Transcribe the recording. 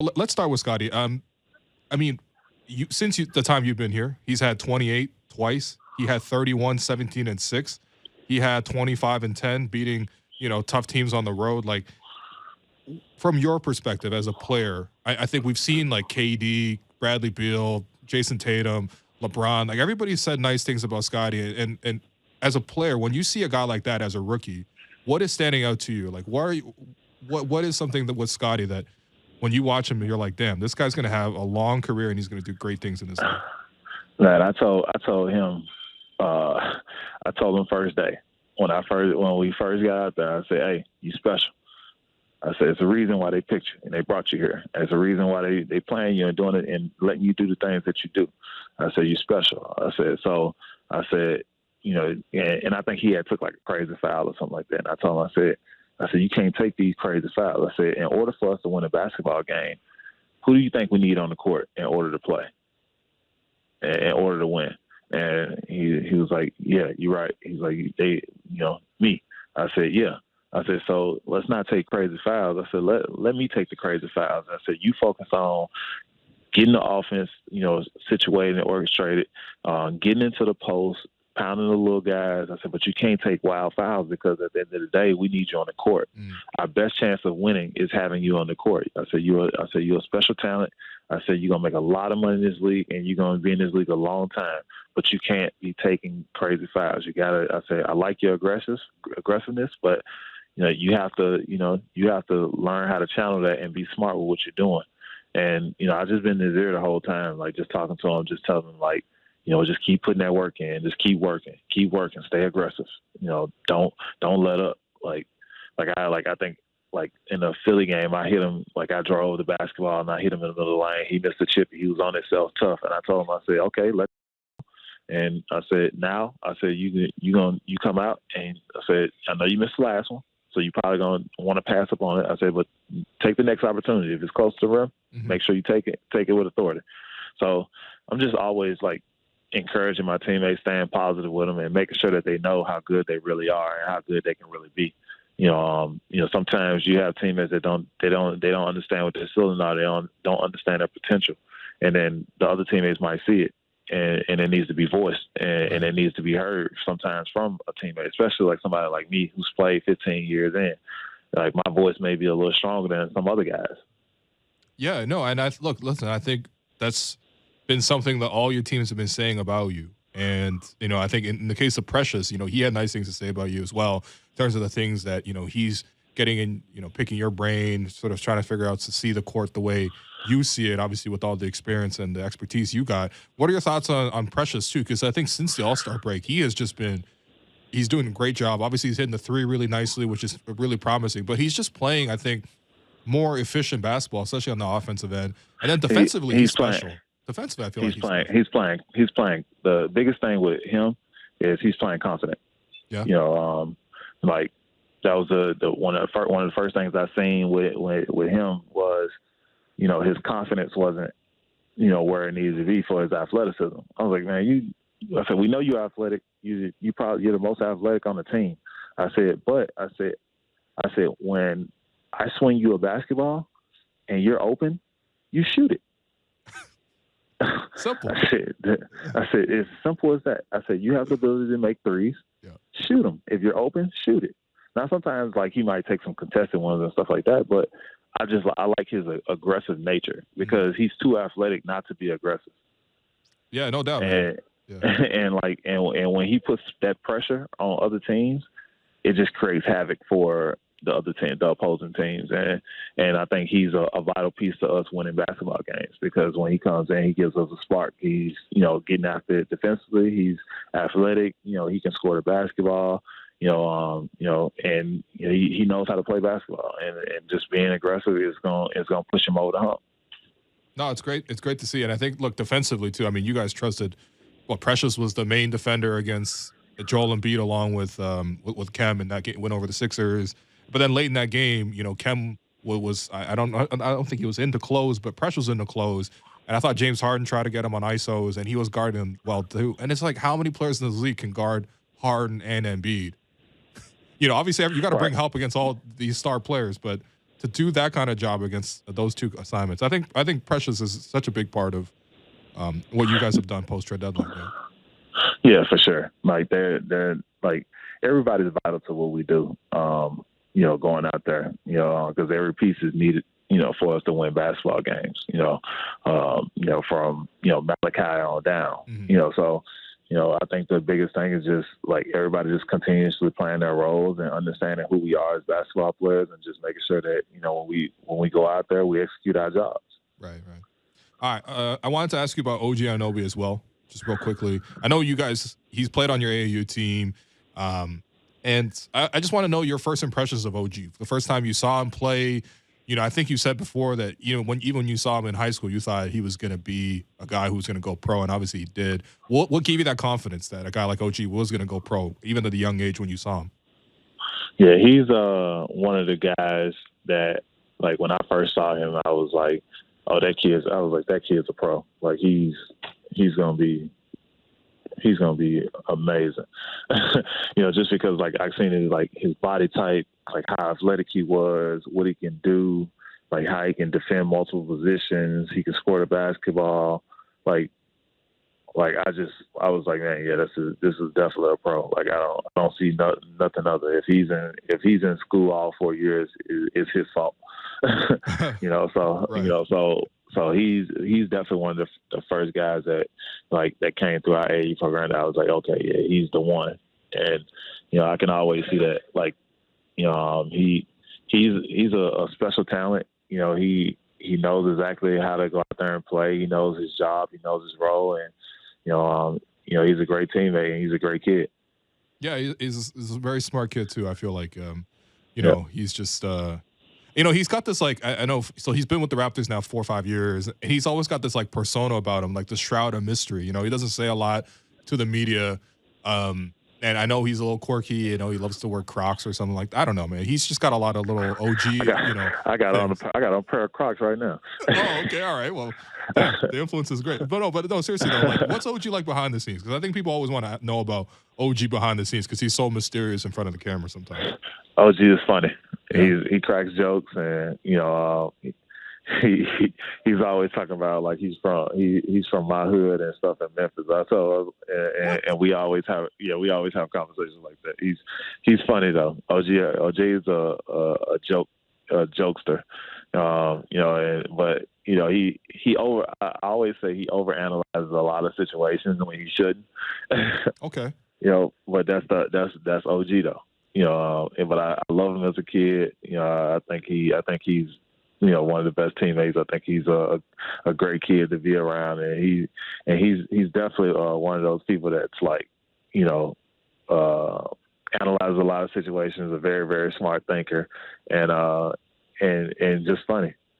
Let's start with Scottie. I mean, the time you've been here, he's had 28 twice. He had 31, 17, and 6. He had 25 and 10, beating tough teams on the road. Like from your perspective as a player, I think we've seen like KD, Bradley Beal, Jason Tatum, LeBron. Like everybody said nice things about Scottie, and as a player, when you see a guy like that as a rookie, what is standing out to you? Like, what is something that with Scottie that when you watch him, you're like, damn, this guy's going to have a long career and he's going to do great things in this league. Man, I told him, I told him first day when we first got out there, I said, hey, you special. I said, it's a reason why they picked you and they brought you here. It's a reason why they playing you and doing it and letting you do the things that you do. I said, you special. I said, and I think he had took like a crazy foul or something like that. And I told him, I said, you can't take these crazy fouls. I said, in order for us to win a basketball game, who do you think we need on the court in order to play, in order to win? And he was like, yeah, you're right. He's like, me. I said, yeah. I said, so let's not take crazy fouls. I said, let me take the crazy fouls. I said, you focus on getting the offense, situated and orchestrated, getting into the post, pounding the little guys. I said, but you can't take wild fouls because at the end of the day, we need you on the court. Our best chance of winning is having you on the court. I said, you're a special talent. I said, you're going to make a lot of money in this league and you're going to be in this league a long time, but you can't be taking crazy fouls. You got to, I said, I like your aggressiveness, but you have to learn how to channel that and be smart with what you're doing. And, I just been in his ear the whole time, like just talking to him, just telling him like, just keep putting that work in, just keep working, stay aggressive. Don't let up. I think in a Philly game, I hit him, like I drove the basketball and I hit him in the middle of the lane. He missed a chip. He was on himself tough. And I told him, I said, okay, and I said, you come out and I said, I know you missed the last one. So you probably going to want to pass up on it. I said, but take the next opportunity. If it's close to the rim, make sure you take it with authority. So I'm just always like encouraging my teammates, staying positive with them and making sure that they know how good they really are and how good they can really be. Sometimes you have teammates that don't understand what their ceiling are. They don't understand their potential. And then the other teammates might see it. And it needs to be voiced and it needs to be heard sometimes from a teammate, especially like somebody like me who's played 15 years in. Like my voice may be a little stronger than some other guys. Yeah, no, and listen, I think that's been something that all your teams have been saying about you. And, I think in the case of Precious, he had nice things to say about you as well in terms of the things that, he's getting in, picking your brain, sort of trying to figure out to see the court the way you see it, obviously with all the experience and the expertise you got. What are your thoughts on Precious too? Because I think since the All-Star break, he's doing a great job. Obviously, he's hitting the three really nicely, which is really promising. But he's just playing, I think, more efficient basketball, especially on the offensive end. And then defensively, he's special. Defensively, I feel like he's playing. He's playing. The biggest thing with him is he's playing confident. Yeah. Like that was one of the first things I seen with him was, his confidence wasn't, where it needed to be for his athleticism. I was like, man, I said, we know you're athletic. You're the most athletic on the team. I said, when I swing you a basketball and you're open, you shoot it. Simple. I said, it's simple as that. I said, you have the ability to make threes. Yeah. Shoot them. If you're open, shoot it. Now, sometimes like he might take some contested ones and stuff like that, but I like his aggressive nature because he's too athletic not to be aggressive. Yeah, no doubt. And and when he puts that pressure on other teams, it just creates havoc for the opposing teams. And I think he's a vital piece to us winning basketball games because when he comes in, he gives us a spark. He's, getting after it defensively. He's athletic. He can score the basketball. And he knows how to play basketball, and just being aggressive is going to push him over the hump. No, it's great. It's great to see, and I think defensively too. I mean, you guys trusted. Well, Precious was the main defender against Joel Embiid, along with Kem, and that game went over the Sixers. But then late in that game, Kem was I don't think he was into close, but Precious was into close. And I thought James Harden tried to get him on ISOs, and he was guarding him well too. And it's like, how many players in this league can guard Harden and Embiid? Obviously you got to bring help against all these star players, but to do that kind of job against those two assignments. I think Precious is such a big part of what you guys have done post trade deadline. Yeah. Yeah, for sure. Like they're like everybody's vital to what we do. Going out there, because every piece is needed, for us to win basketball games. From Malachi on down. Mm-hmm. So I think the biggest thing is just like everybody just continuously playing their roles and understanding who we are as basketball players, and just making sure that when we go out there, we execute our jobs. Right. All right. I wanted to ask you about OG Anunoby as well, just real quickly. I know you guys. He's played on your AAU team, and I just want to know your first impressions of OG. The first time you saw him play. I think you said before that, when you saw him in high school, you thought he was going to be a guy who was going to go pro, and obviously he did. What gave you that confidence that a guy like OG was going to go pro, even at a young age when you saw him? Yeah, he's one of the guys that, like, when I first saw him, I was like, oh, that kid's a pro. Like, he's going to be amazing. Just because, like, I've seen his body type, like how athletic he was, what he can do, like how he can defend multiple positions. He can score the basketball. Like I was like, man, yeah, this is definitely a pro. Like I don't see nothing other. If he's in school all 4 years, it's his fault. So right. So he's definitely one of the first guys that came through our AAU program that I was like, okay, yeah, he's the one. And I can always see that. Like, he's a special talent. He knows exactly how to go out there and play. He knows his job. He knows his role, and he's a great teammate and he's a great kid. Yeah, he's a very smart kid too. I feel like he's just he's got this, like, I know. So he's been with the Raptors now 4 or 5 years, and he's always got this like persona about him, like the shroud of mystery. He doesn't say a lot to the media. And I know he's a little quirky. He loves to wear Crocs or something like that. I don't know, man. He's just got a lot of little OG. I got on a pair of Crocs right now. Oh, okay, all right. Well, yeah, the influence is great. But no, seriously though, like, what's OG like behind the scenes? Because I think people always want to know about OG behind the scenes because he's so mysterious in front of the camera sometimes. OG is funny. Yeah. He cracks jokes, and he's always talking about, like, he's from my hood and stuff in Memphis. And we always have conversations like that. He's funny though. OG is a jokester. I always say he overanalyzes a lot of situations when he shouldn't. Okay. But that's OG though. But I love him as a kid. I think he's one of the best teammates. I think he's a great kid to be around, and he's definitely one of those people that's like, analyzes a lot of situations. A very, very smart thinker, and just funny.